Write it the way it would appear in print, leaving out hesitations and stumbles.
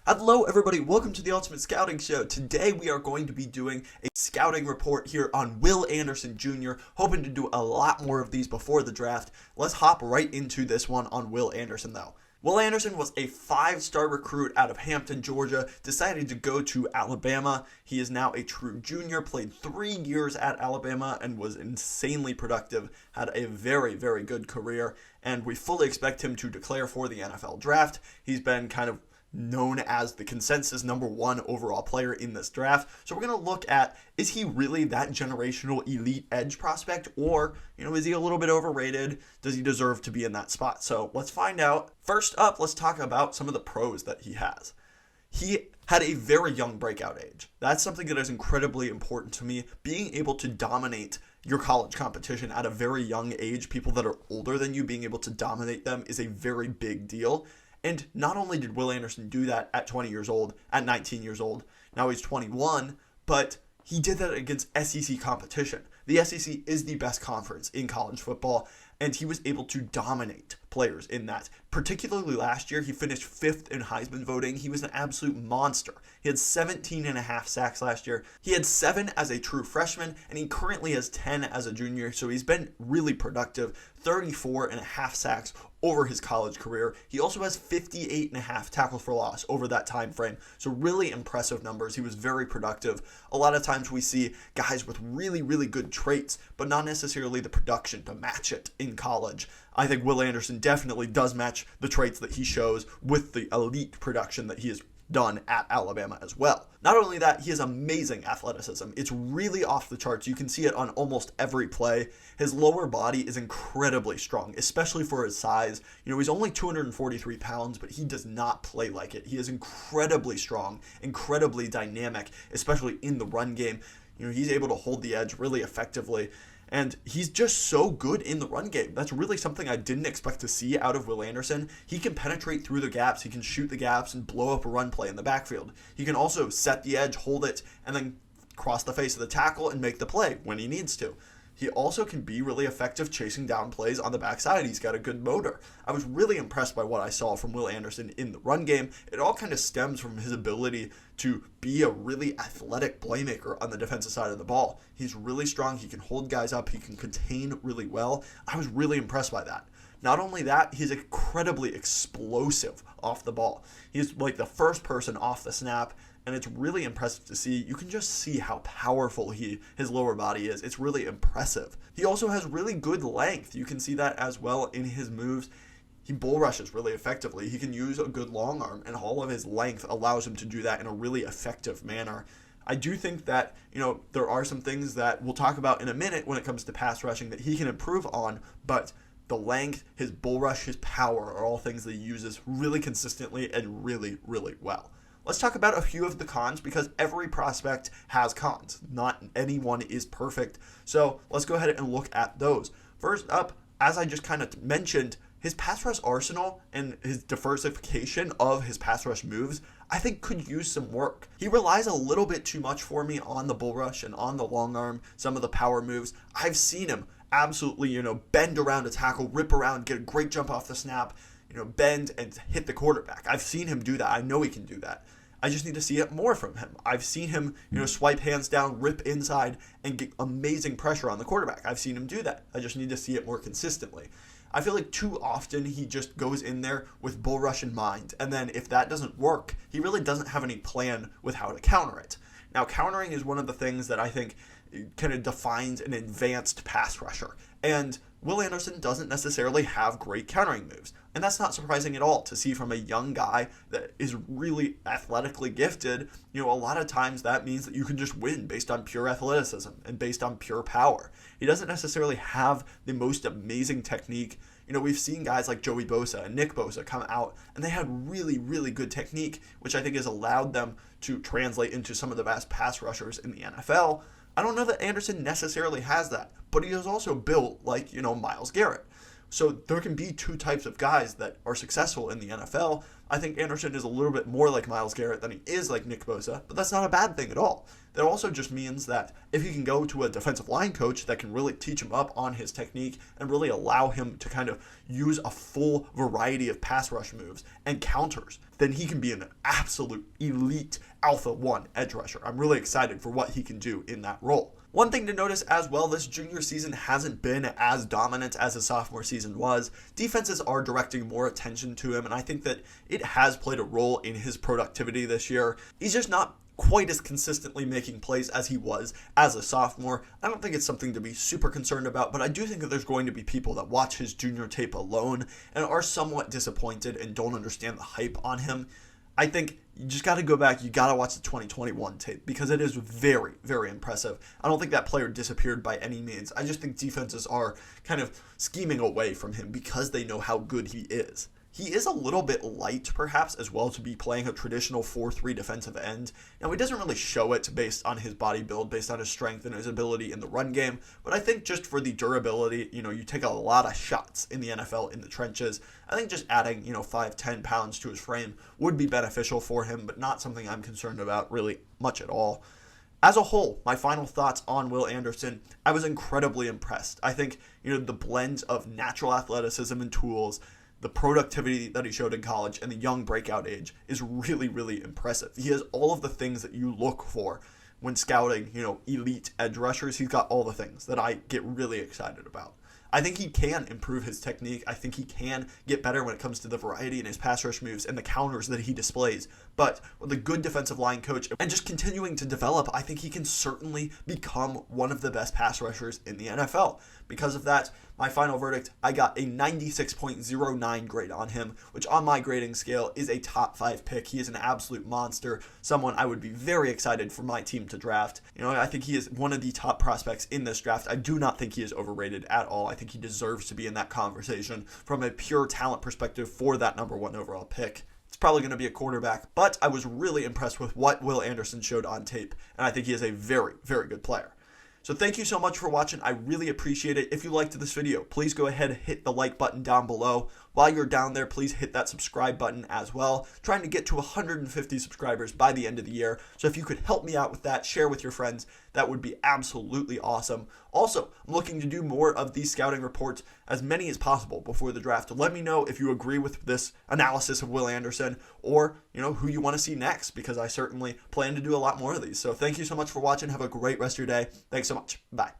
Hello everybody, welcome to the Ultimate Scouting Show. Today we are going to be doing a scouting report here on Will Anderson Jr., hoping to do a lot more of these before the draft. Let's hop right into this one on Will Anderson though. Will Anderson was a 5-star recruit out of Hampton, Georgia, decided to go to Alabama. He is now a true junior, played 3 years at Alabama and was insanely productive, had a very, very good career, and we fully expect him to declare for the NFL draft. He's been kind of known as the consensus number 1 overall player in this draft. So we're going to look at, is he really that generational elite edge prospect, or, is he a little bit overrated? Does he deserve to be in that spot? So let's find out. First up, let's talk about some of the pros that he has. He had a very young breakout age. That's something that is incredibly important to me. Being able to dominate your college competition at a very young age, people that are older than you, being able to dominate them is a very big deal. And not only did Will Anderson do that at 20 years old, at 19 years old, now he's 21, but he did that against SEC competition. The SEC is the best conference in college football, and he was able to dominate players in that. Particularly last year, he finished 5th in Heisman voting. He was an absolute monster. He had 17.5 sacks last year. He had 7 as a true freshman, and he currently has 10 as a junior, so he's been really productive. 34.5 sacks over his college career. He also has 58.5 tackles for loss over that time frame. So really impressive numbers. He was very productive. A lot of times we see guys with really, really good traits, but not necessarily the production to match it in college. I think Will Anderson definitely does match the traits that he shows with the elite production that he has done at Alabama as well. Not only that, he has amazing athleticism. It's really off the charts. You can see it on almost every play. His lower body is incredibly strong, especially for his size. He's only 243 pounds, but he does not play like it. He is incredibly strong, incredibly dynamic, especially in the run game. He's able to hold the edge really effectively. And he's just so good in the run game. That's really something I didn't expect to see out of Will Anderson. He can penetrate through the gaps. He can shoot the gaps and blow up a run play in the backfield. He can also set the edge, hold it, and then cross the face of the tackle and make the play when he needs to. He also can be really effective chasing down plays on the backside. He's got a good motor. I was really impressed by what I saw from Will Anderson in the run game. It all kind of stems from his ability to be a really athletic playmaker on the defensive side of the ball. He's really strong. He can hold guys up. He can contain really well. I was really impressed by that. Not only that, he's incredibly explosive off the ball. He's like the first person off the snap, and it's really impressive to see. You can just see how powerful his lower body is. It's really impressive. He also has really good length. You can see that as well in his moves. He bull rushes really effectively. He can use a good long arm, and all of his length allows him to do that in a really effective manner. I do think that, there are some things that we'll talk about in a minute when it comes to pass rushing that he can improve on, but the length, his bull rush, his power are all things that he uses really consistently and really, really well. Let's talk about a few of the cons, because every prospect has cons. Not anyone is perfect. So let's go ahead and look at those. First up, as I just kind of mentioned, his pass rush arsenal and his diversification of his pass rush moves, I think could use some work. He relies a little bit too much for me on the bull rush and on the long arm, some of the power moves. I've seen him absolutely, bend around a tackle, rip around, get a great jump off the snap, bend and hit the quarterback. I've seen him do that. I know he can do that. I just need to see it more from him. I've seen him, swipe hands down, rip inside, and get amazing pressure on the quarterback. I've seen him do that. I just need to see it more consistently. I feel like too often he just goes in there with bull rush in mind, and then if that doesn't work, he really doesn't have any plan with how to counter it. Now, countering is one of the things that I think kind of defines an advanced pass rusher, and Will Anderson doesn't necessarily have great countering moves. And that's not surprising at all to see from a young guy that is really athletically gifted. A lot of times that means that you can just win based on pure athleticism and based on pure power. He doesn't necessarily have the most amazing technique. We've seen guys like Joey Bosa and Nick Bosa come out, and they had really, really good technique, which I think has allowed them to translate into some of the best pass rushers in the NFL. I don't know that Anderson necessarily has that, but he is also built like, Myles Garrett. So there can be two types of guys that are successful in the NFL. I think Anderson is a little bit more like Myles Garrett than he is like Nick Bosa, but that's not a bad thing at all. That also just means that if he can go to a defensive line coach that can really teach him up on his technique and really allow him to kind of use a full variety of pass rush moves and counters, then he can be an absolute elite Alpha 1 edge rusher. I'm really excited for what he can do in that role. One thing to notice as well, this junior season hasn't been as dominant as his sophomore season was. Defenses are directing more attention to him, and I think that it has played a role in his productivity this year. He's just not quite as consistently making plays as he was as a sophomore. I don't think it's something to be super concerned about, but I do think that there's going to be people that watch his junior tape alone and are somewhat disappointed and don't understand the hype on him. I think you just got to go back. You got to watch the 2021 tape because it is very, very impressive. I don't think that player disappeared by any means. I just think defenses are kind of scheming away from him because they know how good he is. He is a little bit light, perhaps, as well to be playing a traditional 4-3 defensive end. Now, he doesn't really show it based on his body build, based on his strength and his ability in the run game, but I think just for the durability, you take a lot of shots in the NFL in the trenches. I think just adding, 5-10 pounds to his frame would be beneficial for him, but not something I'm concerned about really much at all. As a whole, my final thoughts on Will Anderson, I was incredibly impressed. I think, the blend of natural athleticism and tools, the productivity that he showed in college, and the young breakout age is really, really impressive. He has all of the things that you look for when scouting, elite edge rushers. He's got all the things that I get really excited about. I think he can improve his technique. I think he can get better when it comes to the variety in his pass rush moves and the counters that he displays. But with a good defensive line coach and just continuing to develop, I think he can certainly become one of the best pass rushers in the NFL. Because of that, my final verdict, I got a 96.09 grade on him, which on my grading scale is a top 5 pick. He is an absolute monster, someone I would be very excited for my team to draft. I think he is one of the top prospects in this draft. I do not think he is overrated at all. I think he deserves to be in that conversation from a pure talent perspective for that number 1 overall pick. It's probably going to be a quarterback, but I was really impressed with what Will Anderson showed on tape, and I think he is a very, very good player. So thank you so much for watching. I really appreciate it. If you liked this video, please go ahead and hit the like button down below. While you're down there, please hit that subscribe button as well. Trying to get to 150 subscribers by the end of the year. So if you could help me out with that, share with your friends, that would be absolutely awesome. Also, I'm looking to do more of these scouting reports, as many as possible before the draft. Let me know if you agree with this analysis of Will Anderson or, who you want to see next, because I certainly plan to do a lot more of these. So thank you so much for watching. Have a great rest of your day. Thanks so much. Bye.